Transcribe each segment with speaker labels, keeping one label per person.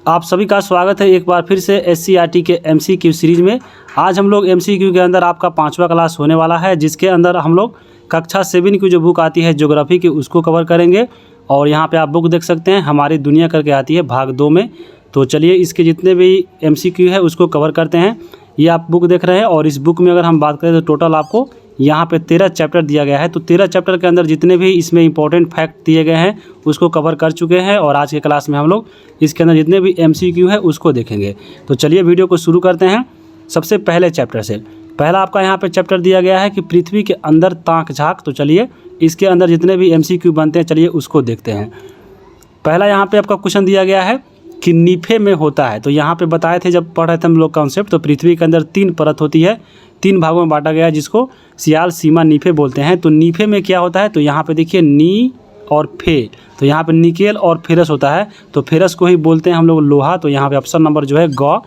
Speaker 1: आप सभी का स्वागत है एक बार फिर से SCERT के MCQ सीरीज़ में। आज हम लोग MCQ के अंदर आपका 5वां क्लास होने वाला है, जिसके अंदर हम लोग कक्षा 7 की जो बुक आती है ज्योग्राफी की, उसको कवर करेंगे। और यहाँ पे आप बुक देख सकते हैं, हमारी दुनिया करके आती है भाग 2 में। तो चलिए इसके जितने भी MCQ है उसको कवर करते हैं। ये आप बुक देख रहे हैं और इस बुक में अगर हम बात करें तो टोटल आपको यहाँ पे 13 चैप्टर दिया गया है। तो 13 चैप्टर के अंदर जितने भी इसमें इंपॉर्टेंट फैक्ट दिए गए हैं उसको कवर कर चुके हैं, और आज के क्लास में हम लोग इसके अंदर जितने भी MCQ है उसको देखेंगे। तो चलिए वीडियो को शुरू करते हैं। सबसे पहले चैप्टर से पहला आपका यहाँ पे चैप्टर दिया गया है कि पृथ्वी के अंदर ताक झाँक। तो चलिए इसके अंदर जितने भी MCQ बनते हैं चलिए उसको देखते हैं। पहला यहाँ पे आपका क्वेश्चन दिया गया है कि नीफे में होता है। तो यहाँ पे बताए थे जब पढ़ रहे थे हम लोग कॉन्सेप्ट, तो पृथ्वी के अंदर 3 परत होती है, 3 भागों में बांटा गया है, जिसको सियाल, सीमा, नीफे बोलते हैं। तो नीफे में क्या होता है, तो यहाँ पे देखिए नी और फे। तो यहाँ पे निकेल और फेरस होता है। तो फेरस को ही बोलते हैं हम लोग लोहा। तो यहाँ पे ऑप्शन नंबर जो है ग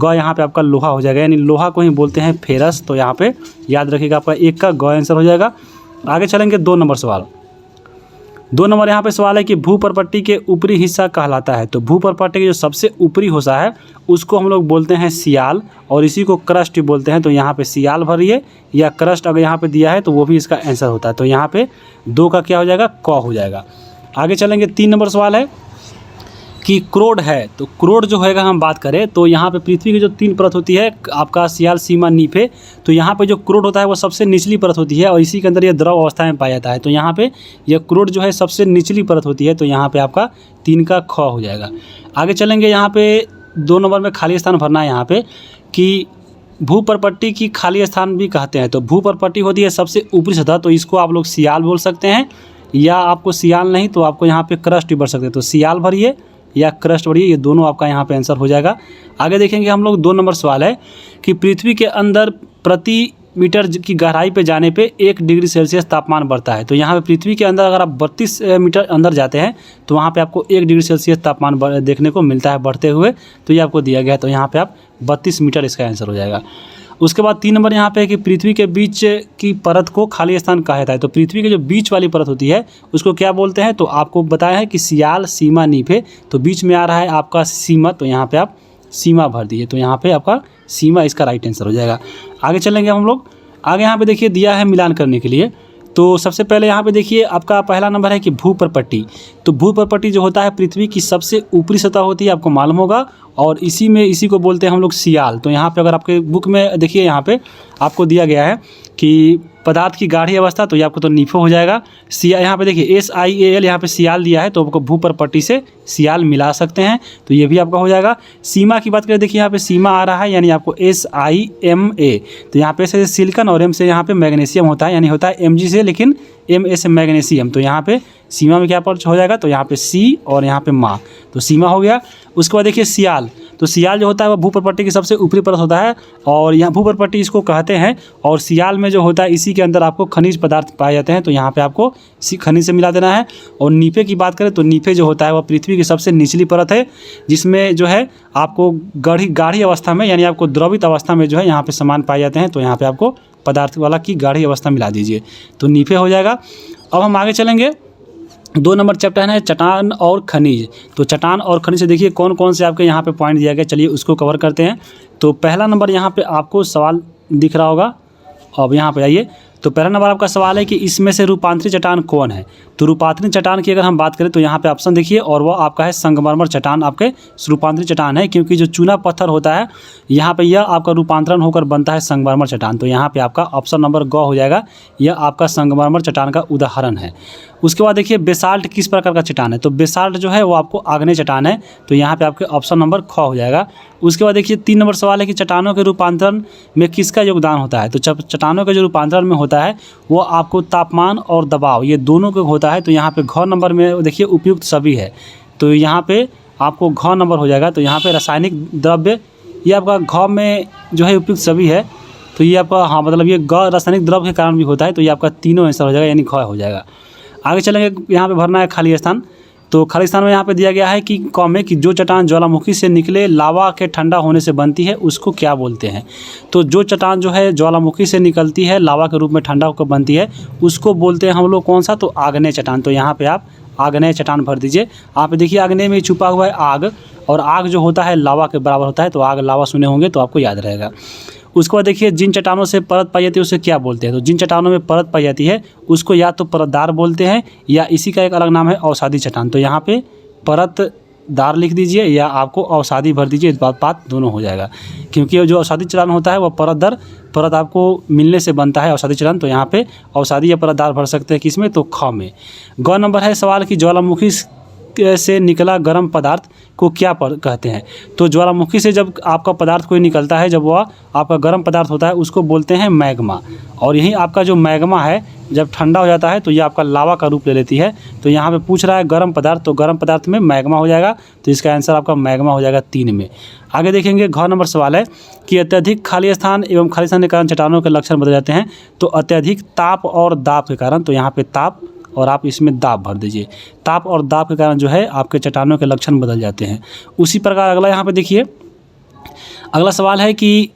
Speaker 1: यहाँ पे आपका लोहा हो जाएगा, यानी लोहा को ही बोलते हैं फेरस। तो यहाँ पे याद रखिएगा, आपका 1 का ग आंसर हो जाएगा। आगे चलेंगे 2 नंबर सवाल। 2 नंबर यहाँ पे सवाल है कि भूपर्पट्टी के ऊपरी हिस्सा कहलाता है। तो भूपर्पट्टी के जो सबसे ऊपरी हिस्सा है उसको हम लोग बोलते हैं सियाल, और इसी को क्रस्ट बोलते हैं। तो यहाँ पे सियाल भरिए या क्रस्ट अगर यहाँ पे दिया है तो वो भी इसका आंसर होता है। तो यहाँ पे 2 का क्या हो जाएगा, क हो जाएगा। आगे चलेंगे 3 नंबर सवाल है कि क्रोड है। तो क्रोड जो होएगा हम बात करें तो यहाँ पे पृथ्वी की जो 3 परत होती है आपका सियाल, सीमा, नीफे। तो यहाँ पे जो क्रोड होता है वो सबसे निचली परत होती है, और इसी के अंदर ये द्रव अवस्था में पाया जाता है। तो यहाँ पे ये क्रोड जो है सबसे निचली परत होती है। तो यहाँ पे आपका 3 का ख हो जाएगा। आगे चलेंगे यहाँ पे 2 नंबर में खाली स्थान भरना है। यहाँ पे कि भूपर्पट्टी की खाली स्थान भी कहते हैं। तो भूपर्पट्टी होती है सबसे ऊपरी सतह, तो इसको आप लोग सियाल बोल सकते हैं, या आपको सियाल नहीं तो आपको यहाँ पे क्रस्ट भी भर सकते हैं। तो सियाल भरिए या क्रस्ट भरिए, ये दोनों आपका यहाँ पे आंसर हो जाएगा। आगे देखेंगे हम लोग 2 नंबर सवाल है कि पृथ्वी के अंदर प्रति मीटर की गहराई पे जाने पे 1 डिग्री सेल्सियस तापमान बढ़ता है। तो यहाँ पे पृथ्वी के अंदर अगर आप 32 मीटर अंदर जाते हैं तो वहाँ पे आपको 1 डिग्री सेल्सियस तापमान देखने को मिलता है बढ़ते हुए। तो ये आपको दिया गया है। तो यहाँ पे आप 32 मीटर इसका आंसर हो जाएगा। उसके बाद 3 नंबर यहाँ पे है कि पृथ्वी के बीच की परत को खाली स्थान कहा जाता है। तो पृथ्वी की जो बीच वाली परत होती है उसको क्या बोलते हैं, तो आपको बताया है कि सियाल, सीमा, नीफे। तो बीच में आ रहा है आपका सीमा, तो यहाँ पे आप सीमा भर दीजिए। तो यहाँ पे आपका सीमा इसका राइट आंसर हो जाएगा। आगे चलेंगे हम लोग। आगे यहाँ पे देखिए दिया है मिलान करने के लिए। तो सबसे पहले यहाँ पे देखिए आपका पहला नंबर है कि भूपर्पट्टी। तो भूपर्पट्टी जो होता है पृथ्वी की सबसे ऊपरी सतह होती है, आपको मालूम होगा, और इसी को बोलते हैं हम लोग सियाल। तो यहाँ पे अगर आपके बुक में देखिए यहाँ पे आपको दिया गया है कि पदार्थ की गाढ़ी अवस्था, तो ये आपको तो नीफे हो जाएगा। सिया यहाँ पे देखिए SIAL यहाँ पे सियाल दिया है, तो आपको भूपर्पट्टी से सियाल मिला सकते हैं। तो ये भी आपका हो जाएगा। सीमा की बात करें, देखिए यहाँ पे सीमा आ रहा है, यानी आपको SIMA। तो यहाँ पे से सिलिकॉन और M से यहाँ पे मैग्नीशियम होता है, यानी होता है Mg से, लेकिन Ma से मैग्नीशियम। तो यहाँ पे सीमा में क्या पर हो जाएगा, तो यहाँ पे C और यहाँ पे मा, तो सीमा हो गया। उसके बाद देखिए सियाल। तो सियाल जो होता है वह भूपर्पट्टी की सबसे ऊपरी परत होता है, और यहाँ भूपर्पट्टी इसको कहते हैं। और सियाल में जो होता है इसी के अंदर आपको खनिज पदार्थ पाए जाते हैं। तो यहाँ पे आपको खनिज से मिला देना है। और नीफे की बात करें तो नीफे जो होता है वह पृथ्वी की सबसे निचली परत है, जिसमें जो है आपको गाढ़ी अवस्था में, यानी आपको द्रवित अवस्था में जो है यहाँ पे सामान पाए जाते हैं। तो यहाँ पे आपको पदार्थ वाला की गाढ़ी अवस्था मिला दीजिए, तो नीफे हो जाएगा। अब हम आगे चलेंगे। 2 नंबर चैप्टर है चट्टान और खनिज। तो चट्टान और खनिज से देखिए कौन कौन से आपके यहाँ पे पॉइंट दिया गया, चलिए उसको कवर करते हैं। तो पहला नंबर यहाँ पे आपको सवाल दिख रहा होगा। अब यहाँ पे आइए, तो पहला नंबर आपका सवाल है कि इसमें से रूपांतरित चट्टान कौन है। तो रूपांतरित चट्टान की अगर हम बात करें तो यहाँ पे ऑप्शन देखिए, और वह आपका है संगमरमर चट्टान आपके रूपांतरित चट्टान है, क्योंकि जो चूना पत्थर होता है यहाँ पे यह आपका रूपांतरण होकर बनता है संगमरमर चट्टान। तो यहाँ पे आपका ऑप्शन नंबर ग हो जाएगा, यह आपका संगमरमर चट्टान का उदाहरण है। उसके बाद देखिए बेसाल्ट किस प्रकार का चट्टान है। तो बेसाल्ट जो है वो आपको आग्नेय चट्टान है। तो यहाँ पे आपके ऑप्शन नंबर ख हो जाएगा। उसके बाद देखिए 3 नंबर सवाल है कि चट्टानों के रूपांतरण में किसका योगदान होता है। तो चट्टानों के जो रूपांतरण में होता है वो आपको तापमान और दबाव, ये दोनों का होता है। तो यहाँ पे घ नंबर में देखिए उपयुक्त सभी है, तो यहाँ पे आपको घ नंबर हो जाएगा। तो यहाँ पे रासायनिक द्रव्य, ये आपका घ में जो है उपयुक्त सभी है। तो ये आपका हाँ मतलब ये ग रासायनिक द्रव्य के कारण भी होता है। तो ये आपका तीनों आंसर हो जाएगा, यानी ख हो जाएगा। आगे चलेंगे, यहाँ पे भरना है खाली स्थान। तो खाली स्थान में यहाँ पे दिया गया है कि कॉम में कि जो चट्टान ज्वालामुखी से निकले लावा के ठंडा होने से बनती है उसको क्या बोलते हैं। तो जो चट्टान जो है ज्वालामुखी से निकलती है लावा के रूप में ठंडा होकर बनती है उसको बोलते हैं हम लोग कौन सा, तो आग्नेय चट्टान। तो यहाँ पे आप आग्नेय चट्टान भर दीजिए। आप देखिए आग्नेय में छुपा हुआ है आग, और आग जो होता है लावा के बराबर होता है, तो आग लावा सुने होंगे तो आपको याद रहेगा। उसके बाद देखिए जिन चट्टानों से परत पाई जाती है उसे क्या बोलते हैं, तो जिन चट्टानों में परत पाई जाती है उसको या तो परतदार बोलते हैं या इसी का एक अलग नाम है अवसादी चट्टान। तो यहाँ पे परतदार लिख दीजिए या आपको अवसादी भर दीजिए, इस बात दोनों हो जाएगा, क्योंकि जो अवसादी चट्टान होता है वह परत दर परत आपको मिलने से बनता है अवसादी चट्टान। तो यहाँ पे अवसादी या परतदार भर सकते हैं किसमें, तो ख में। ग नंबर है सवाल कि ज्वालामुखी से निकला गर्म पदार्थ को क्या कहते हैं। तो ज्वालामुखी से जब आपका पदार्थ कोई निकलता है, जब वह आपका गर्म पदार्थ होता है, उसको बोलते हैं मैग्मा। और यही आपका जो मैग्मा है जब ठंडा हो जाता है तो ये आपका लावा का रूप ले लेती है। तो यहाँ पे पूछ रहा है गर्म पदार्थ, तो गर्म पदार्थ में मैग्मा हो जाएगा, तो इसका आंसर आपका मैग्मा हो जाएगा 3 में। आगे देखेंगे घ नंबर सवाल है कि अत्यधिक खाली स्थान एवं खाली स्थान के कारण चट्टानों के लक्षण बदल जाते हैं। तो अत्यधिक ताप और दाब के कारण, तो यहाँ पे ताप और आप इसमें दाब भर दीजिए। ताप और दाब के कारण जो है आपके चट्टानों के लक्षण बदल जाते हैं। उसी प्रकार अगला यहाँ पे देखिए, अगला सवाल है कि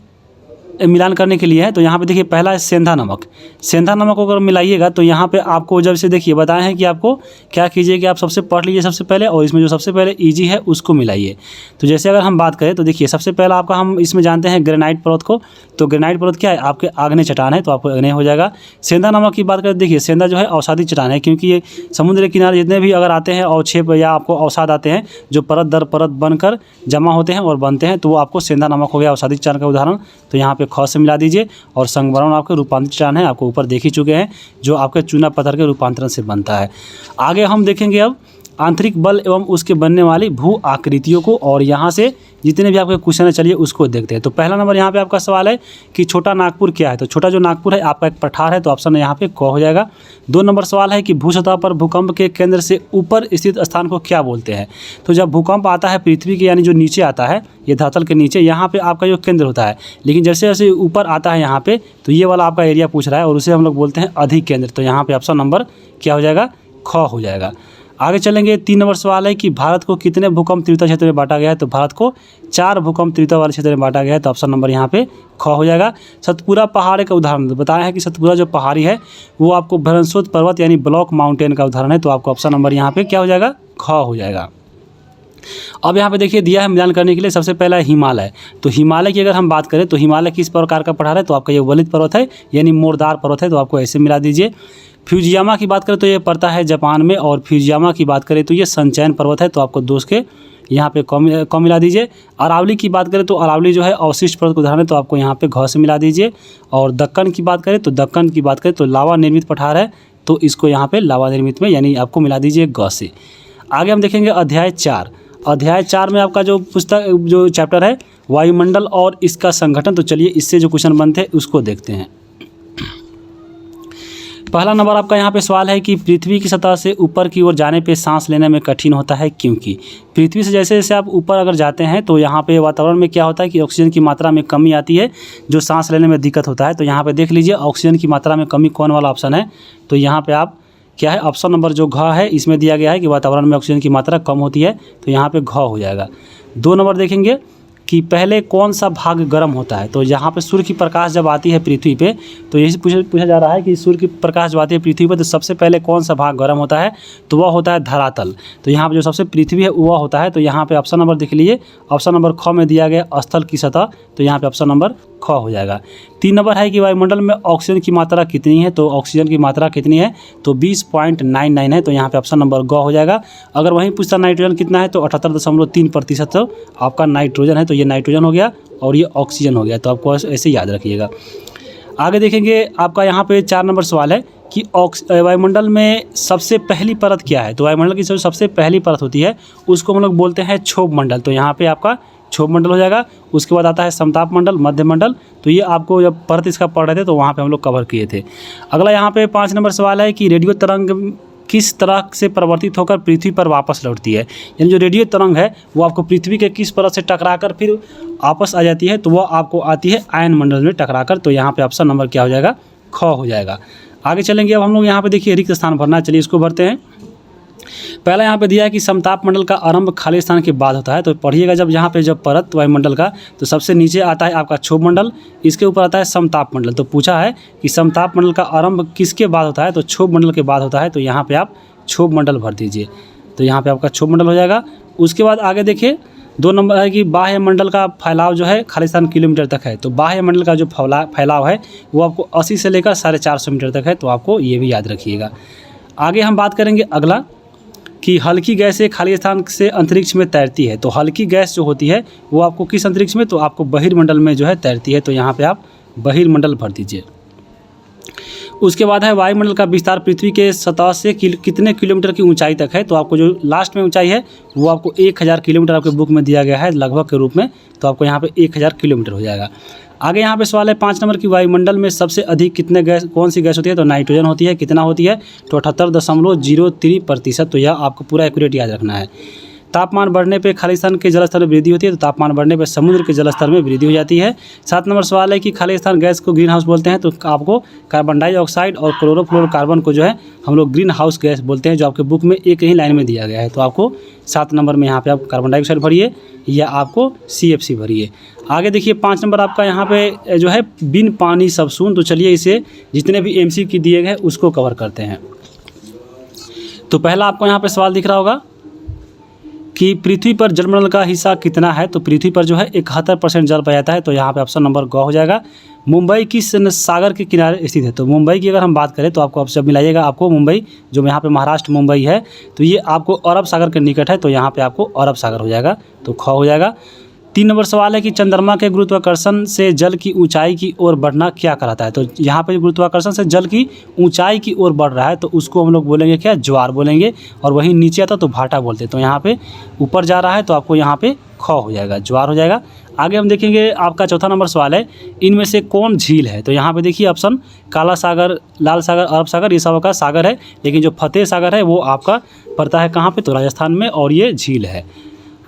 Speaker 1: मिलान करने के लिए है। तो यहाँ पे देखिए पहला है सेंधा नमक। सेंधा नमक को अगर मिलाइएगा तो यहाँ पे आपको जब से देखिए बताए हैं कि आपको क्या कीजिए कि आप सबसे पढ़ लीजिए सबसे पहले, और इसमें जो सबसे पहले इजी है उसको मिलाइए। तो जैसे अगर हम बात करें तो देखिए सबसे पहला आपका हम इसमें जानते हैं ग्रेनाइट पर्वत को। तो ग्रेनाइट पर्वत क्या है, आपके आग्नेय चट्टान है, तो आपको आग्नेय हो जाएगा। सेंधा नमक की बात करें, देखिए सेंधा जो है अवसादी चट्टान है, क्योंकि ये समुद्र के किनारे जितने भी अगर आते हैं अवक्षेप या आपको अवसाद आते हैं जो परत दर परत बनकर जमा होते हैं और बनते हैं, तो वो आपको सेंधा नमक हो गया अवसादी चट्टान का उदाहरण। तो यहाँ पे ख से मिला दीजिए। और संगमरमर आपके रूपांतरित चट्टान है, आपको ऊपर देख ही चुके हैं, जो आपके चूना पत्थर के रूपांतरण से बनता है। आगे हम देखेंगे अब आंतरिक बल एवं उसके बनने वाली भू आकृतियों को, और यहाँ से जितने भी आपके क्वेश्चन है चलिए उसको देखते हैं। तो पहला नंबर यहाँ पे आपका सवाल है कि छोटा नागपुर क्या है। तो छोटा जो नागपुर है आपका एक पठार है, तो ऑप्शन यहाँ पे क हो जाएगा। 2 नंबर सवाल है कि भू सतह पर भूकंप के केंद्र से ऊपर स्थित स्थान को क्या बोलते हैं। तो जब भूकंप आता है पृथ्वी के यानी जो नीचे आता है, ये धरातल के नीचे, यहाँ पे आपका जो केंद्र होता है, लेकिन जैसे जैसे ऊपर आता है यहाँ पे, तो ये वाला आपका एरिया पूछ रहा है और उसे हम लोग बोलते हैं अधिक केंद्र। तो यहाँ पे ऑप्शन नंबर क्या हो जाएगा, ख हो जाएगा। आगे चलेंगे 3 नंबर सवाल है कि भारत को कितने भूकंप तीव्रता क्षेत्र में बांटा गया है। तो भारत को 4 भूकंप तीव्रता वाले क्षेत्र में बांटा गया है, तो ऑप्शन नंबर यहाँ पे ख हो जाएगा। सतपुरा पहाड़ का उदाहरण बताया है कि सतपुरा जो पहाड़ी है वो आपको भ्रंशोत पर्वत यानी ब्लॉक माउंटेन का उदाहरण है, तो आपको ऑप्शन नंबर यहाँ पे क्या हो जाएगा, ख हो जाएगा। अब यहाँ पे देखिए दिया है मिलान करने के लिए, सबसे पहला है हिमालय। तो हिमालय की अगर हम बात करें तो हिमालय किस प्रकार का पठार है, तो आपका ये वलित पर्वत है यानी मोरदार पर्वत है, तो आपको ऐसे मिला दीजिए। फ्यूजियामा की बात करें तो ये पड़ता है जापान में, और फ्यूजियामा की बात करें तो ये सनचैन पर्वत है, तो आपको दोस्त के यहाँ पे कम मिला दीजिए। अरावली की बात करें तो अरावली जो है अवशिष्ट पर्वत का उदाहरण है, तो आपको यहाँ पे घ से मिला दीजिए। और दक्कन की बात करें तो दक्कन की बात करें तो लावा निर्मित पठार है, तो इसको यहाँ पे लावा निर्मित में यानी आपको मिला दीजिए ग से। आगे हम देखेंगे अध्याय 4। अध्याय 4 में आपका जो पुस्तक जो चैप्टर है वायुमंडल और इसका संगठन। तो चलिए इससे जो क्वेश्चन बनते हैं उसको देखते हैं। पहला नंबर आपका यहाँ पे सवाल है कि पृथ्वी की सतह से ऊपर की ओर जाने पे सांस लेने में कठिन होता है, क्योंकि पृथ्वी से जैसे जैसे आप ऊपर अगर जाते हैं तो यहाँ पे वातावरण में क्या होता है कि ऑक्सीजन की मात्रा में कमी आती है, जो सांस लेने में दिक्कत होता है। तो यहाँ पे देख लीजिए ऑक्सीजन की मात्रा में कमी कौन वाला ऑप्शन है, तो यहाँ पे आप क्या है, ऑप्शन नंबर जो घ है इसमें दिया गया है कि वातावरण में ऑक्सीजन की मात्रा कम होती है, तो यहाँ पे घ हो जाएगा। 2 नंबर देखेंगे कि पहले कौन सा भाग गर्म होता है। तो यहाँ पे सूर्य की प्रकाश जब आती है पृथ्वी पे, तो यही पूछा जा रहा है कि सूर्य की प्रकाश जब आती है पृथ्वी पे तो सबसे पहले कौन सा भाग गर्म होता है, तो वह होता है धरातल। तो यहाँ पे जो सबसे पृथ्वी है वह होता है, तो यहाँ पे ऑप्शन नंबर देख लीजिए, ऑप्शन नंबर ख में दिया गया स्थल की सतह, तो यहाँ पे ऑप्शन नंबर ख हो जाएगा। 3 नंबर है कि वायुमंडल में ऑक्सीजन की मात्रा कितनी है। तो ऑक्सीजन की मात्रा कितनी है, तो 20.99 है, तो यहाँ पे ऑप्शन नंबर ग हो जाएगा। अगर वहीं पूछता नाइट्रोजन कितना है, तो 78.3% आपका नाइट्रोजन है, तो ये नाइट्रोजन हो गया और ये ऑक्सीजन हो गया, तो आपको ऐसे याद रखिएगा। आगे देखेंगे आपका यहाँ पे 4 नंबर सवाल है कि वायुमंडल में सबसे पहली परत क्या है। तो वायुमंडल की जो सबसे पहली परत होती है उसको हम लोग बोलते हैं क्षोभ मंडल, तो यहाँ पे आपका क्षोभ मंडल हो जाएगा। उसके बाद आता है समताप मंडल, मध्य मंडल, तो ये आपको जब परत इसका पढ़ रहे थे तो वहाँ पे हम लोग कवर किए थे। अगला यहाँ पे 5 नंबर सवाल है कि रेडियो तरंग किस तरह से परिवर्तित होकर पृथ्वी पर वापस लौटती है। यानी जो रेडियो तरंग है वो आपको पृथ्वी के किस परत से टकराकर फिर वापस आ जाती है, तो वह आपको आती है आयन मंडल में टकराकर, तो यहाँ पे ऑप्शन नंबर क्या हो जाएगा, ख हो जाएगा। आगे चलेंगे, अब हम लोग यहाँ पे देखिए रिक्त स्थान भरना है, चलिए इसको भरते हैं। पहला यहाँ पे दिया है कि समताप मंडल का आरंभ खाली स्थान के बाद होता है, तो पढ़िएगा जब यहाँ पे जब परत वायुमंडल का, तो सबसे नीचे आता है आपका क्षोभ मंडल, इसके ऊपर आता है समताप मंडल। तो पूछा है कि समताप मंडल का आरंभ किसके बाद होता है, तो क्षोभ मंडल के बाद होता है, तो यहाँ पे आप क्षोभ मंडल भर दीजिए। तो यहाँ पे आपका क्षोभ मंडल हो जाएगा। उसके बाद आगे देखिए 2 नंबर है कि बाह्य मंडल का फैलाव जो है खालिस्तान किलोमीटर तक है। तो बाह्य मंडल का जो फैलाव है वो आपको 80 से लेकर 450 मीटर तक है। तो आपको ये भी याद रखिएगा। आगे हम बात करेंगे अगला कि हल्की गैसें खालिस्तान से अंतरिक्ष में तैरती है। तो हल्की गैस जो होती है वो आपको किस अंतरिक्ष में, तो आपको बहिर्मंडल में जो है तैरती है। तो यहाँ पे आप बहिर्मंडल भर दीजिए। उसके बाद है वायुमंडल का विस्तार पृथ्वी के सतह से कितने किलोमीटर की ऊंचाई तक है। तो आपको जो लास्ट में ऊंचाई है वो आपको 1000 किलोमीटर आपके बुक में दिया गया है लगभग के रूप में। तो आपको यहाँ पे 1000 किलोमीटर हो जाएगा। आगे यहाँ पे सवाल है 5 नंबर की वायुमंडल में सबसे अधिक कितने गैस, कौन सी गैस होती है। तो नाइट्रोजन होती है। कितना होती है, तो 78.03%। तो यह आपको पूरा एक्यूरेट याद रखना है। तापमान बढ़ने पे खालिस्तान के जलस्तर में वृद्धि होती है। तो तापमान बढ़ने पे समुद्र के जलस्तर में वृद्धि हो जाती है। 7 नंबर सवाल है कि खालिस्तान गैस को ग्रीन हाउस बोलते हैं। तो आपको कार्बन डाइऑक्साइड और क्लोरोफ्लोरोकार्बन को जो है हम लोग ग्रीन हाउस गैस बोलते हैं, जो आपके बुक में एक ही लाइन में दिया गया है। तो आपको 7 नंबर में यहाँ पे आप कार्बन डाइऑक्साइड भरिए या आपको CFC भरिए। आगे देखिए 5 नंबर आपका यहाँ पे जो है बिन पानी सब शून्य। तो चलिए इसे जितने भी MCQ दिए गए उसको कवर करते हैं। तो पहला आपको यहाँ पे सवाल दिख रहा होगा कि पृथ्वी पर जलमंडल का हिस्सा कितना है। तो पृथ्वी पर जो है 71% जल पाया जाता है। तो यहाँ पे ऑप्शन नंबर ग हो जाएगा। मुंबई किस सागर के किनारे स्थित है। तो मुंबई की अगर हम बात करें तो आपको ऑप्शन मिलाइएगा। आपको मुंबई जो यहाँ पे महाराष्ट्र मुंबई है तो ये आपको अरब सागर के निकट है। तो यहाँ पे आपको अरब सागर हो जाएगा। तो ख हो जाएगा। 3 नंबर सवाल है कि चंद्रमा के गुरुत्वाकर्षण से जल की ऊंचाई की ओर बढ़ना क्या कहलाता है। तो यहाँ पे गुरुत्वाकर्षण से जल की ऊंचाई की ओर बढ़ रहा है तो उसको हम लोग बोलेंगे क्या, ज्वार बोलेंगे। और वहीं नीचे आता तो भाटा बोलते। तो यहाँ पे ऊपर जा रहा है तो आपको यहाँ पे ख हो जाएगा, ज्वार हो जाएगा। आगे हम देखेंगे आपका 4था नंबर सवाल है इनमें से कौन झील है। तो यहाँ पे देखिए ऑप्शन काला सागर, लाल सागर, अरब सागर, ये सब का सागर है। लेकिन जो फतेह सागर है वो आपका पड़ता है कहाँ पे, तो राजस्थान में, और ये झील है।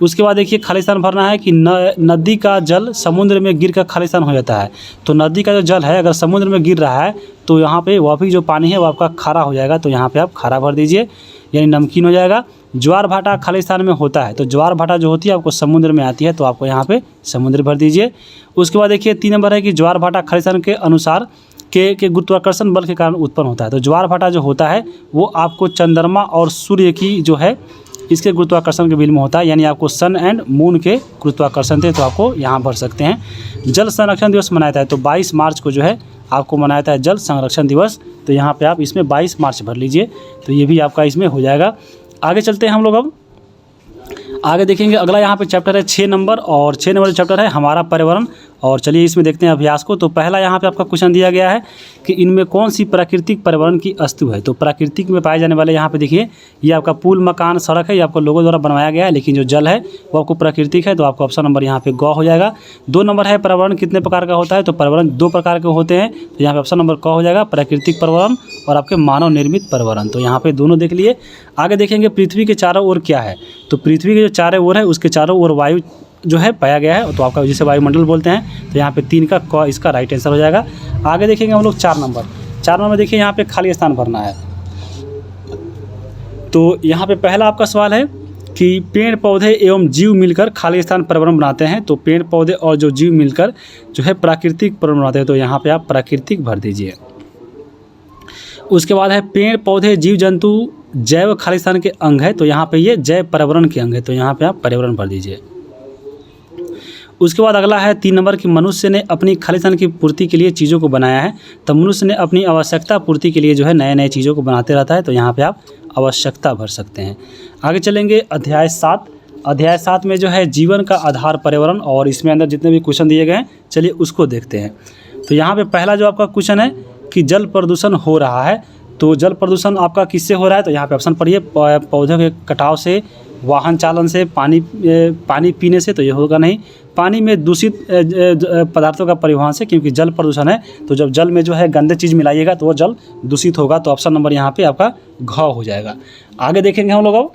Speaker 1: उसके बाद देखिए खालिस्तान भरना है कि नदी का जल समुद्र में गिर कर खालिस्तान हो जाता है। तो नदी का जो जल है अगर समुद्र में गिर रहा है तो यहाँ पे वह भी जो पानी है वो आपका खारा हो जाएगा। तो यहाँ पे आप खारा भर दीजिए यानी नमकीन हो जाएगा। ज्वार भाटा खालिस्तान में होता है। तो ज्वार भाटा जो होती है आपको समुद्र में आती है। तो आपको यहाँ पे समुद्र भर दीजिए। उसके बाद देखिए 3 नंबर है कि ज्वार भाटा खालिस्तान के अनुसार के गुरुत्वाकर्षण बल के कारण उत्पन्न होता है। तो ज्वार भाटा जो होता है वो आपको चंद्रमा और सूर्य की जो है इसके गुरुत्वाकर्षण के बिल में होता है। यानी आपको सन एंड मून के गुरुत्वाकर्षण थे। तो आपको यहाँ भर सकते हैं। जल संरक्षण दिवस मनाया जाता है। तो 22 मार्च को जो है आपको मनाया जाता है जल संरक्षण दिवस। तो यहाँ पे आप इसमें 22 मार्च भर लीजिए। तो ये भी आपका इसमें हो जाएगा। आगे चलते हैं हम लोग। अब आगे देखेंगे अगला यहाँ पे चैप्टर है 6 नंबर, और 6 नंबर चैप्टर है हमारा पर्यावरण। और चलिए इसमें देखते हैं अभ्यास को। तो पहला यहाँ पे आपका क्वेश्चन दिया गया है कि इनमें कौन सी प्राकृतिक पर्यावरण की वस्तु है। तो प्राकृतिक में पाए जाने वाले यहाँ पे देखिए ये आपका पुल, मकान, सड़क है, ये आपको लोगों द्वारा बनवाया गया है। लेकिन जो जल है वो आपको प्राकृतिक है। तो आपका ऑप्शन नंबर यहाँ पे ग हो जाएगा। 2 नंबर है पर्यावरण कितने प्रकार का होता है। तो पर्यावरण 2 प्रकार के होते हैं। तो यहाँ पे ऑप्शन नंबर क हो जाएगा, प्राकृतिक पर्यावरण और आपके मानव निर्मित पर्यावरण। तो यहाँ पे दोनों देख लिए। आगे देखेंगे पृथ्वी के चारों ओर क्या है। तो पृथ्वी के जो चारों ओर है उसके चारों ओर वायु जो है पाया गया है। तो आपका जिसे वायुमंडल बोलते हैं। तो यहाँ पे 3 का क इसका राइट आंसर हो जाएगा। आगे देखेंगे हम लोग 4 नंबर। 4 नंबर में देखिए यहाँ पे खाली स्थान भरना है। तो यहाँ पे पहला आपका सवाल है कि पेड़ पौधे एवं जीव मिलकर खाली स्थान पर्यावरण बनाते हैं। तो पेड़ पौधे और जो जीव मिलकर जो है प्राकृतिक पर्यावरण बनाते हैं। तो यहाँ पे आप प्राकृतिक भर दीजिए। उसके बाद है पेड़ पौधे जीव जंतु जैव खालिस्तान के अंग है। तो यहाँ पे ये जैव पर्यावरण के अंग है। तो यहाँ पे आप पर्यावरण भर दीजिए। उसके बाद अगला है 3 नंबर कि मनुष्य ने अपनी खालिस्तान की पूर्ति के लिए चीज़ों को बनाया है। तो मनुष्य ने अपनी आवश्यकता पूर्ति के लिए जो है नए नए चीज़ों को बनाते रहता है। तो यहाँ पे आप आवश्यकता भर सकते हैं। आगे चलेंगे अध्याय 7। अध्याय 7 में जो है जीवन का आधार पर्यावरण, और इसमें अंदर जितने भी क्वेश्चन दिए गए हैं चलिए उसको देखते हैं। तो यहाँ पे पहला जो आपका क्वेश्चन है कि जल प्रदूषण हो रहा है। तो जल प्रदूषण आपका किससे हो रहा है। तो यहाँ पे ऑप्शन पढ़िए, पौधों के कटाव से, वाहन चालन से, पानी पीने से। तो ये होगा नहीं। पानी में दूषित पदार्थों का परिवहन से, क्योंकि जल प्रदूषण है। तो जब जल में जो है गंदे चीज़ मिलाइएगा तो वो जल दूषित होगा। तो ऑप्शन नंबर यहाँ पे आपका घ हो जाएगा। आगे देखेंगे हम लोग।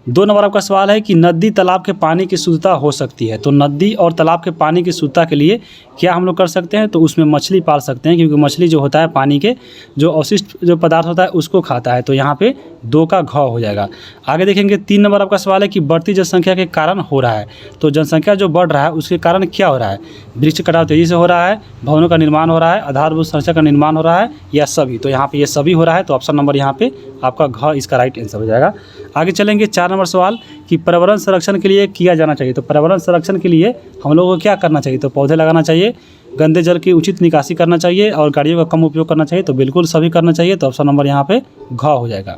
Speaker 1: 2 नंबर आपका सवाल है कि नदी तालाब के पानी की शुद्धता हो सकती है। तो नदी और तालाब के पानी की शुद्धता के लिए क्या हम लोग कर सकते हैं। तो उसमें मछली पाल सकते हैं, क्योंकि मछली जो होता है पानी के जो अवशिष्ट जो पदार्थ होता है उसको खाता है। तो यहाँ पे 2 का घ हो जाएगा। आगे देखेंगे 3 नंबर आपका सवाल है कि बढ़ती जनसंख्या के कारण हो रहा है। तो जनसंख्या जो बढ़ रहा है उसके कारण क्या हो रहा है? वृक्ष कटाव तेज़ी से हो रहा है, भवनों का निर्माण हो रहा है, आधारभूत संरचना का निर्माण हो रहा है, या सभी? तो यहाँ पे ये सभी हो रहा है, तो ऑप्शन नंबर यहाँ पे आपका घ इसका राइट आंसर हो जाएगा। आगे चलेंगे 4 नंबर सवाल कि पर्यावरण संरक्षण के लिए किया जाना चाहिए। तो पर्यावरण संरक्षण के लिए हम लोगों को क्या करना चाहिए? तो पौधे लगाना चाहिए, गंदे जल की उचित निकासी करना चाहिए और गाड़ियों का कम उपयोग करना चाहिए। तो बिल्कुल सभी करना चाहिए, तो ऑप्शन नंबर यहाँ पे घ हो जाएगा।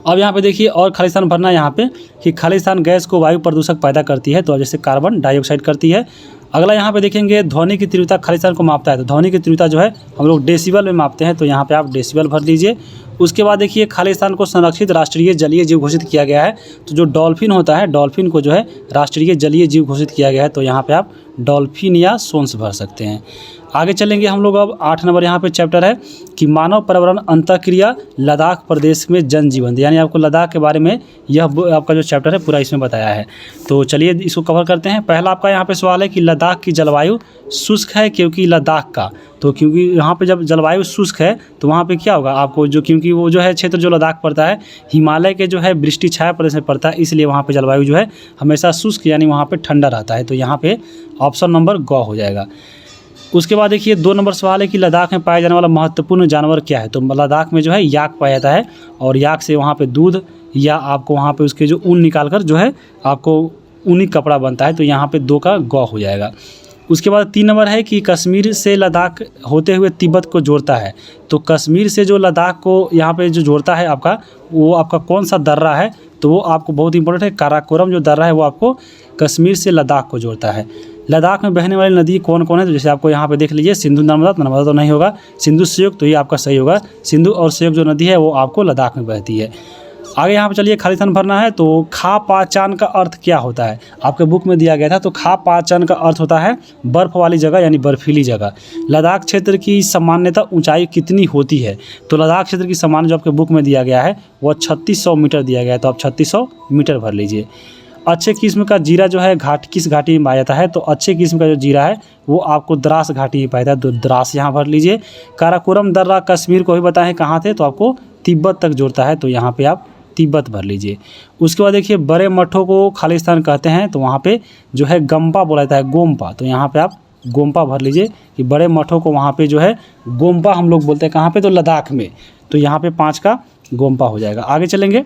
Speaker 1: अब यहाँ पे देखिए और खालिस्तान भरना है यहाँ पे कि खालिस्तान गैस को वायु प्रदूषक पैदा करती है, तो जैसे कार्बन डाइऑक्साइड करती है। अगला यहाँ पे देखेंगे ध्वनि की तीव्रता खालिस्तान को मापता है। तो ध्वनि की तीव्रता जो है हम लोग डेसिबल में मापते हैं, तो यहाँ पे आप डेसिबल भर लीजिए। उसके बाद देखिए खालिस्तान को संरक्षित राष्ट्रीय जलीय जीव घोषित किया गया है। तो जो डॉल्फिन होता है, डॉल्फिन को जो है राष्ट्रीय जलीय जीव घोषित किया गया है, तो यहाँ पे आप डॉल्फिन या सोन्स भर सकते हैं। आगे चलेंगे हम लोग अब 8 नंबर यहाँ पे चैप्टर है कि मानव पर्यावरण अंतःक्रिया लद्दाख प्रदेश में जनजीवन, यानी आपको लद्दाख के बारे में यह आपका जो चैप्टर है पूरा इसमें बताया है। तो चलिए इसको कवर करते हैं। पहला आपका यहाँ पे सवाल है कि लद्दाख की जलवायु शुष्क है क्योंकि लद्दाख का, तो क्योंकि यहाँ पे जब जलवायु शुष्क है तो वहाँ पे क्या होगा आपको, जो क्योंकि वो जो है क्षेत्र जो लद्दाख पड़ता है हिमालय के जो है वृष्टि छाया प्रदेश में पड़ता है, इसलिए वहाँ पे जलवायु जो है हमेशा शुष्क यानी वहाँ पे ठंडा रहता है। तो यहाँ पे ऑप्शन नंबर ग हो जाएगा। उसके बाद देखिए 2 नंबर सवाल है कि लद्दाख में पाया जाने वाला महत्वपूर्ण जानवर क्या है। तो लद्दाख में जो है याक पाया जाता है और याक से वहाँ पे दूध या आपको वहाँ पे उसके जो ऊन निकाल कर जो है आपको ऊनी कपड़ा बनता है, तो यहाँ पे 2 का ग हो जाएगा। उसके बाद 3 नंबर है कि कश्मीर से लद्दाख होते हुए तिब्बत को जोड़ता है। तो कश्मीर से जो लद्दाख को यहाँ पे जो जोड़ता है आपका, वो आपका कौन सा दर्रा है? तो वो आपको बहुत इंपॉर्टेंट है, काराकोरम जो दर्रा है वो आपको कश्मीर से लद्दाख को जोड़ता है। लद्दाख में बहने वाली नदी कौन कौन है? तो जैसे आपको यहाँ पे देख लीजिए सिंधु नर्मदा तो नहीं होगा, सिंधु सयोग, तो ये आपका सही होगा। सिंधु और सयोग जो नदी है वो आपको लद्दाख में बहती है। आगे यहाँ पे चलिए खालिस्तान भरना है। तो खा पाचान का अर्थ क्या होता है? आपके बुक में दिया गया था। तो खा पाचान का अर्थ होता है बर्फ़ वाली जगह यानी बर्फीली जगह। लद्दाख क्षेत्र की सामान्यतः ऊंचाई कितनी होती है? तो लद्दाख क्षेत्र की सामान्य जो आपके बुक में दिया गया है वो 3600 मीटर दिया गया है, तो आप 3600 मीटर भर लीजिए। अच्छे किस्म का जीरा जो है किस घाटी में पाया जाता है? तो अच्छे किस्म का जो जीरा है वो आपको द्रास घाटी में पाया जाता है, तो द्रास यहाँ भर लीजिए। काराकोरम दर्रा कश्मीर को भी बताएं कहाँ थे, तो आपको तिब्बत तक जोड़ता है, तो यहाँ पे आप तिब्बत भर लीजिए। उसके बाद देखिए बड़े मठों को खालिस्तान कहते हैं, तो वहाँ पे जो है गम्पा बोला जाता है, गोम्पा, तो यहाँ पे आप गोम्पा भर लीजिए कि बड़े मठों को वहाँ पे जो है गोम्पा हम लोग बोलते हैं। कहाँ पे? तो लद्दाख में, तो यहाँ पे 5 का गोम्पा हो जाएगा। आगे चलेंगे।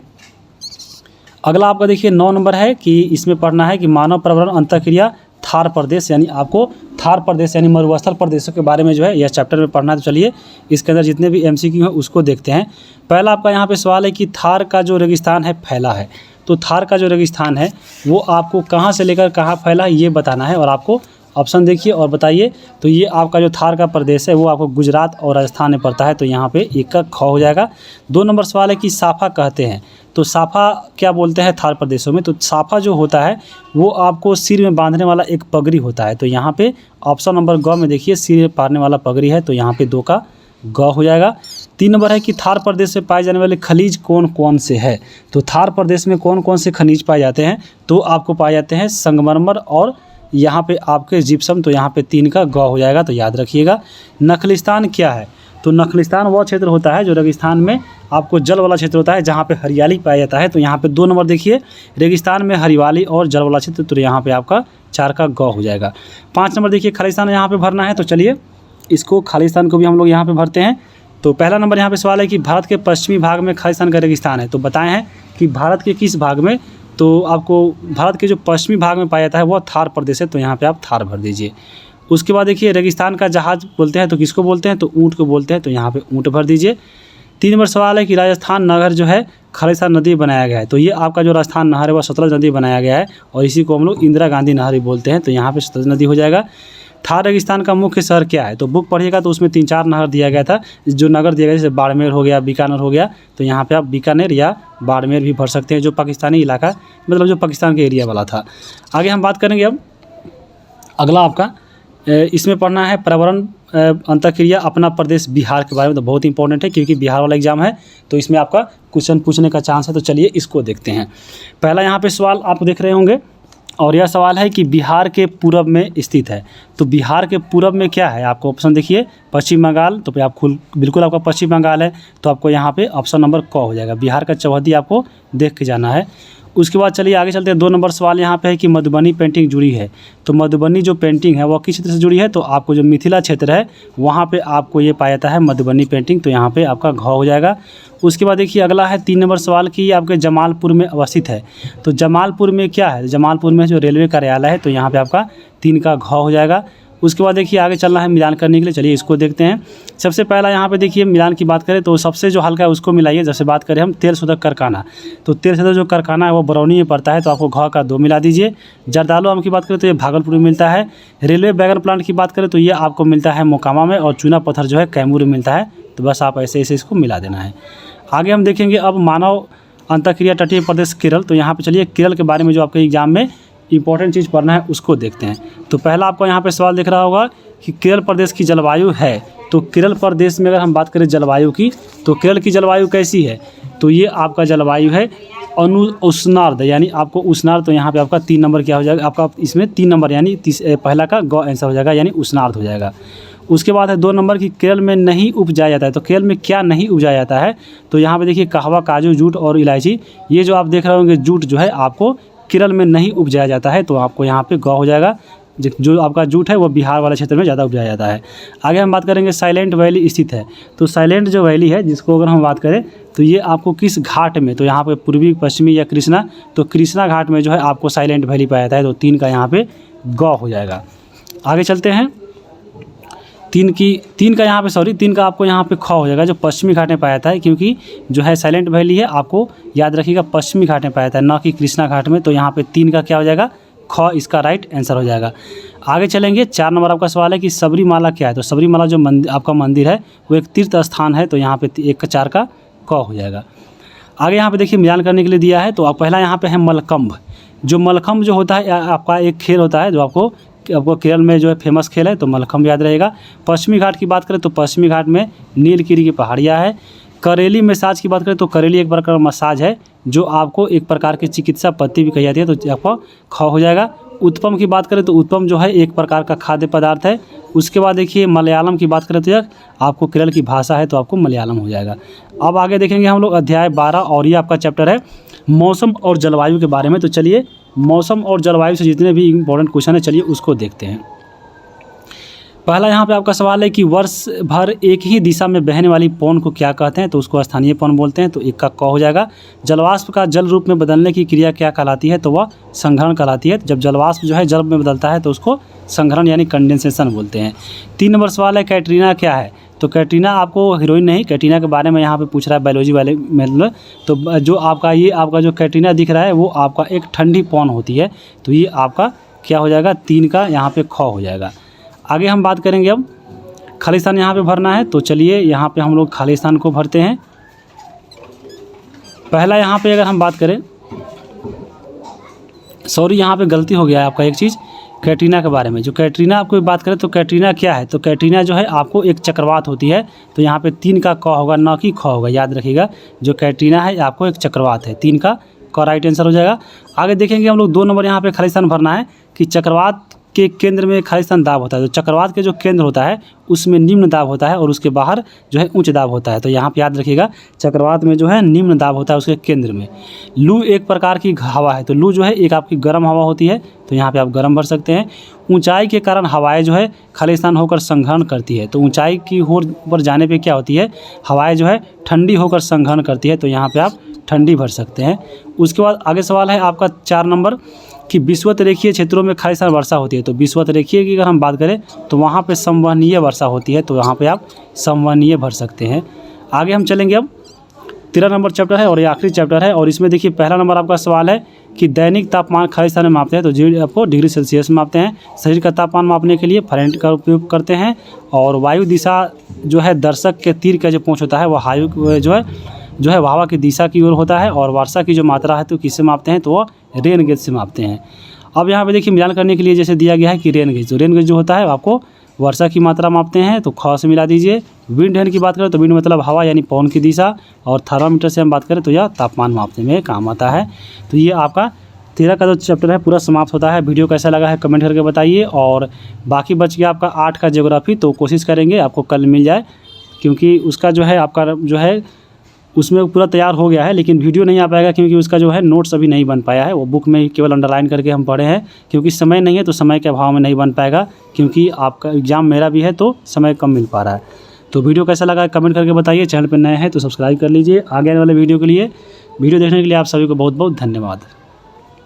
Speaker 1: अगला आपका देखिए 9 नंबर है कि इसमें पढ़ना है कि मानव पर्यावरण अंतःक्रिया थार प्रदेश, यानी आपको थार प्रदेश यानी मरुस्थल प्रदेशों के बारे में जो है यह चैप्टर में पढ़ना है। तो चलिए इसके अंदर जितने भी MCQ हैं उसको देखते हैं। पहला आपका यहाँ पे सवाल है कि थार का जो रेगिस्तान है फैला है। तो थार का जो रेगिस्तान है वो आपको कहाँ से लेकर कहाँ फैला है ये बताना है, और आपको ऑप्शन देखिए और बताइए। तो ये आपका जो थार का प्रदेश है वो आपको गुजरात और राजस्थान में पड़ता है, तो यहाँ पे 1 का ख हो जाएगा। 2 नंबर सवाल है कि साफा कहते हैं। तो साफा क्या बोलते हैं थार प्रदेशों में? तो साफा जो होता है वो आपको सिर में बांधने वाला एक पगड़ी होता है, तो यहाँ पे ऑप्शन नंबर ग में देखिए सिर में पारने वाला पगड़ी है, तो यहाँ पे 2 का ग हो जाएगा। 3 नंबर है कि थार प्रदेश में पाए जाने वाले खनिज कौन कौन से है? तो थार प्रदेश में कौन कौन से खनिज पाए जाते हैं? तो आपको पाए जाते हैं संगमरमर और यहाँ पे आपके जिप्सम, तो यहाँ पे 3 का ग हो जाएगा, तो याद रखिएगा। नखलिस्तान क्या है? तो नखलिस्तान वो क्षेत्र होता है जो रेगिस्तान में आपको जल वाला क्षेत्र होता है जहाँ पे हरियाली पाया जाता है, तो यहाँ पे 2 नंबर देखिए रेगिस्तान में हरियाली और जल वाला क्षेत्र, तो यहाँ पे आपका 4 का ग हो जाएगा। 5 नंबर देखिए खालिस्तान यहाँ पे भरना है, तो चलिए इसको खालिस्तान को भी हम लोग यहाँ पे भरते हैं। तो पहला नंबर यहाँ पे सवाल है कि भारत के पश्चिमी भाग में खालिस्तान का रेगिस्तान है, तो बताए हैं कि भारत के किस भाग में? तो आपको भारत के जो पश्चिमी भाग में पाया जाता है वो थार प्रदेश है, तो यहाँ पे आप थार भर दीजिए। उसके बाद देखिए रेगिस्तान का जहाज बोलते हैं, तो किसको बोलते हैं? तो ऊँट को बोलते हैं, तो यहाँ पे ऊँट भर दीजिए। 3 नंबर सवाल है कि राजस्थान नगर जो है खालिस्तान नदी बनाया गया है, तो ये आपका जो राजस्थान नहर है वह सतलज नदी बनाया गया है, और इसी को हम लोग इंदिरा गांधी नहर भी बोलते हैं, तो यहाँ पे सतलज नदी हो जाएगा। थार रेगिस्तान का मुख्य शहर क्या है? तो बुक पढ़िएगा तो उसमें 3-4 नहर दिया गया था, जो नगर दिया गया जैसे बाड़मेर हो गया, बीकानेर हो गया, तो यहाँ पे आप बीकानेर या बाड़मेर भी भर सकते हैं, जो पाकिस्तानी इलाका मतलब जो पाकिस्तान के एरिया वाला था। आगे हम बात करेंगे अब अगला आपका इसमें पढ़ना है पर्यावरण अंतःक्रिया अपना प्रदेश बिहार के बारे में, तो बहुत इंपॉर्टेंट है क्योंकि बिहार वाला एग्जाम है, तो इसमें आपका क्वेश्चन पूछने का चांस है। तो चलिए इसको देखते हैं। पहला यहाँ पे सवाल आप देख रहे होंगे और यह सवाल है कि बिहार के पूरब में स्थित है। तो बिहार के पूरब में क्या है, आपको ऑप्शन देखिए पश्चिम बंगाल, तो आप बिल्कुल आपका पश्चिम बंगाल है, तो आपको यहाँ पे ऑप्शन नंबर क हो जाएगा। बिहार का चौहद्दी आपको देख के जाना है। उसके बाद चलिए आगे चलते हैं। 2 नंबर सवाल यहाँ पे है कि मधुबनी पेंटिंग जुड़ी है। तो मधुबनी जो पेंटिंग है वह किस क्षेत्र से जुड़ी है, तो आपको जो मिथिला क्षेत्र है वहाँ पे आपको ये पाया जाता है मधुबनी पेंटिंग, तो यहाँ पे आपका घ हो जाएगा। उसके बाद देखिए अगला है 3 नंबर सवाल की आपके जमालपुर में अवस्थित है। तो जमालपुर में क्या है, जमालपुर में जो रेलवे कार्यालय है, तो यहाँ पे आपका 3 का घ हो जाएगा। उसके बाद देखिए आगे चलना है मिलान करने के लिए, चलिए इसको देखते हैं। सबसे पहला यहाँ पे देखिए मिलान की बात करें तो सबसे जो हल्का है उसको मिलाइए। जैसे बात करें हम तेल शोधक कारखाना, तो तेल शोधक जो कारखाना है वो बरौनी में पड़ता है, तो आपको घ का 2 मिला दीजिए। जर्दालू आम की बात करें तो ये भागलपुर में मिलता है। रेलवे बैगन प्लांट की बात करें तो ये आपको मिलता है मोकामा में, और चूना पत्थर जो है कैमूर में मिलता है। तो बस आप ऐसे ऐसे इसको मिला देना है। आगे हम देखेंगे अब मानव अंतःक्रिया तटीय प्रदेश केरल। तो यहाँ पे चलिए केरल के बारे में जो आपके एग्जाम में इंपॉर्टेंट चीज़ पढ़ना है उसको देखते हैं। तो पहला आपको यहाँ पे सवाल दिख रहा होगा कि केरल प्रदेश की जलवायु है। तो केरल प्रदेश में अगर हम बात करें जलवायु की, तो केरल की जलवायु कैसी है, तो ये आपका जलवायु है उष्णार्ध, यानी आपको उष्णार्ध। तो यहाँ पे आपका 3 नंबर क्या हो जाएगा, आपका इसमें 3 नंबर यानी पहला का ग आंसर हो जाएगा, यानी उष्णार्ध हो जाएगा। उसके बाद है 2 नंबर की केरल में नहीं उपजाया जाता है। तो केरल में क्या नहीं उपजाया जाता है, तो यहाँ पे देखिए कहवा, काजू, जूट और इलायची, ये जो आप देख रहे होंगे जूट जो है आपको केरल में नहीं उपजाया जाता है, तो आपको यहाँ पे ग हो जाएगा। जो आपका जूट है वो बिहार वाले क्षेत्र में ज़्यादा उपजाया जाता है। आगे हम बात करेंगे साइलेंट वैली स्थित है। तो साइलेंट जो वैली है जिसको अगर हम बात करें तो ये आपको किस घाट में, तो यहाँ पे पूर्वी, पश्चिमी या कृष्णा, तो कृष्णा घाट में जो है आपको साइलेंट वैली पाया जाता है। तो 3 का यहाँ पे ग हो जाएगा। आगे चलते हैं। 3 का यहाँ पे 3 का आपको यहाँ पे ख हो जाएगा, जो पश्चिमी घाट में पाया जाता है, क्योंकि जो है साइलेंट वैली है आपको याद रखिएगा पश्चिमी घाट में पाया जाता है, न कि कृष्णा घाट में। तो यहाँ पे 3 का क्या हो जाएगा, ख इसका राइट आंसर हो जाएगा। आगे चलेंगे। 4 नंबर आपका सवाल है कि सबरीमाला क्या है। तो सबरीमाला जो आपका मंदिर है वो एक तीर्थ स्थान है, तो यहाँ पे 1 का 4 का क हो जाएगा। आगे यहाँ पे देखिए मिलान करने के लिए दिया है। तो आप पहला यहाँ पे है मलखम्ब। जो मलखम्ब जो होता है आपका एक खेल होता है जो आपको केरल में जो है फेमस खेल है, तो मलखम्ब याद रहेगा। पश्चिमी घाट की बात करें तो पश्चिमी घाट में नीलगिरी की पहाड़ियाँ है। करेली मसाज की बात करें तो करेली एक प्रकार का मसाज है जो आपको एक प्रकार की चिकित्सा पद्धति भी कही जाती है, तो आपको ख हो जाएगा। उत्पम की बात करें तो उत्पम जो है एक प्रकार का खाद्य पदार्थ है। उसके बाद देखिए मलयालम की बात करें तो यह आपको केरल की भाषा है, तो आपको मलयालम हो जाएगा। अब आगे देखेंगे हम लोग अध्याय 12, और ये आपका चैप्टर है मौसम और जलवायु के बारे में। तो चलिए मौसम और जलवायु से जितने भी इंपॉर्टेंट क्वेश्चन है चलिए उसको देखते हैं। पहला यहाँ पे आपका सवाल है कि वर्ष भर एक ही दिशा में बहने वाली पवन को क्या कहते हैं, तो उसको स्थानीय पवन बोलते हैं। तो 1 का क हो जाएगा। जलवाष्प का जल रूप में बदलने की क्रिया क्या कहलाती है, तो वह संघनन कहलाती है। जब जलवाष्प जो है जल में बदलता है तो उसको संघनन यानी कंडेंसेशन बोलते हैं। 3 नंबर सवाल है कैटरीना क्या है। तो कैटरीना आपको हीरोइन नहीं, कैटरीना के बारे में यहाँ पे पूछ रहा है बायोलॉजी वाले में। तो जो आपका जो कैटरीना दिख रहा है वो आपका एक ठंडी पवन होती है, तो ये आपका क्या हो जाएगा, 3 का यहाँ पे ख हो जाएगा। आगे हम बात करेंगे अब खालिस्तान यहाँ पे भरना है। तो चलिए यहाँ पे हम लोग खालिस्तान को भरते हैं। पहला यहाँ पे अगर हम बात करें, यहाँ पे गलती हो गया है आपका एक चीज़ कैटरीना के बारे में। जो कैटरीना आपको बात करें तो कैटरीना क्या है, तो कैटरीना जो है आपको एक चक्रवात होती है। तो यहाँ पे 3 का क होगा, न कि ख होगा, याद रखिएगा। जो कैटरीना है आपको एक चक्रवात है, 3 का राइट आंसर हो जाएगा। आगे देखेंगे हम लोग 2 नंबर यहाँ पे खालिस्तान भरना है कि चक्रवात के केंद्र में खालिस्तान दाब होता है। तो चक्रवात के जो केंद्र होता है उसमें निम्न दाब होता है और उसके बाहर जो है उच्च दाब होता है। तो यहाँ पे याद रखिएगा चक्रवात में जो है निम्न दाब होता है उसके केंद्र में। लू एक प्रकार की हवा है। तो लू जो है एक आपकी गर्म हवा होती है, तो यहाँ पे आप गर्म भर सकते हैं। ऊंचाई के कारण हवाएं जो है खालिस्तान होकर संघनन करती है। तो ऊंचाई की ओर पर जाने पे क्या होती है, हवाएं जो है ठंडी होकर संघनन करती है, तो यहाँ पे आप ठंडी भर सकते हैं। उसके बाद आगे सवाल है आपका 4 नंबर कि विषुवत रेखीय क्षेत्रों में खालिस्तान वर्षा होती है। तो विषुवत रेखीय की अगर हम बात करें तो वहाँ पे संवहनीय वर्षा होती है, तो यहाँ पे आप संवहनीय भर सकते हैं। आगे हम चलेंगे अब 13 नंबर चैप्टर है और ये आखिरी चैप्टर है। और इसमें देखिए पहला नंबर आपका सवाल है कि दैनिक तापमान खालिस्तान में मापते हैं। तो जी आपको डिग्री सेल्सियस में मापते हैं। शरीर का तापमान मापने के लिए फ़ारेनहाइट का उपयोग करते हैं। और वायु दिशा जो है दर्शक के तीर का जो पहुँच होता है वो वायु जो है हवा की दिशा की ओर होता है। और वर्षा की जो मात्रा है तो किससे मापते हैं, तो वो रेन गेज से मापते हैं। अब यहाँ पे देखिए मिलान करने के लिए जैसे दिया गया है कि रेन गेज, तो रेन गेज जो होता है आपको वर्षा की मात्रा मापते हैं, तो ख से मिला दीजिए। विंड हैंड की बात करें तो विंड मतलब हवा यानी पवन की दिशा, और थर्मामीटर से हम बात करें तो यह तापमान मापने में काम आता है। तो ये आपका 13 का जो चैप्टर है पूरा समाप्त होता है। वीडियो कैसा लगा है कमेंट करके बताइए। और बाकी बच गया आपका 8 का ज्योग्राफी, तो कोशिश करेंगे आपको कल मिल जाए, क्योंकि उसका जो है आपका जो है उसमें पूरा तैयार हो गया है, लेकिन वीडियो नहीं आ पाएगा क्योंकि उसका जो है नोट्स अभी नहीं बन पाया है। वो बुक में केवल अंडरलाइन करके हम पढ़े हैं, क्योंकि समय नहीं है तो समय के अभाव में नहीं बन पाएगा, क्योंकि आपका एग्ज़ाम मेरा भी है तो समय कम मिल पा रहा है। तो वीडियो कैसा लगा कमेंट करके बताइए। चैनल पर नए हैं तो सब्सक्राइब कर लीजिए आगे आने वाले वीडियो के लिए। वीडियो देखने के लिए आप सभी को बहुत बहुत धन्यवाद।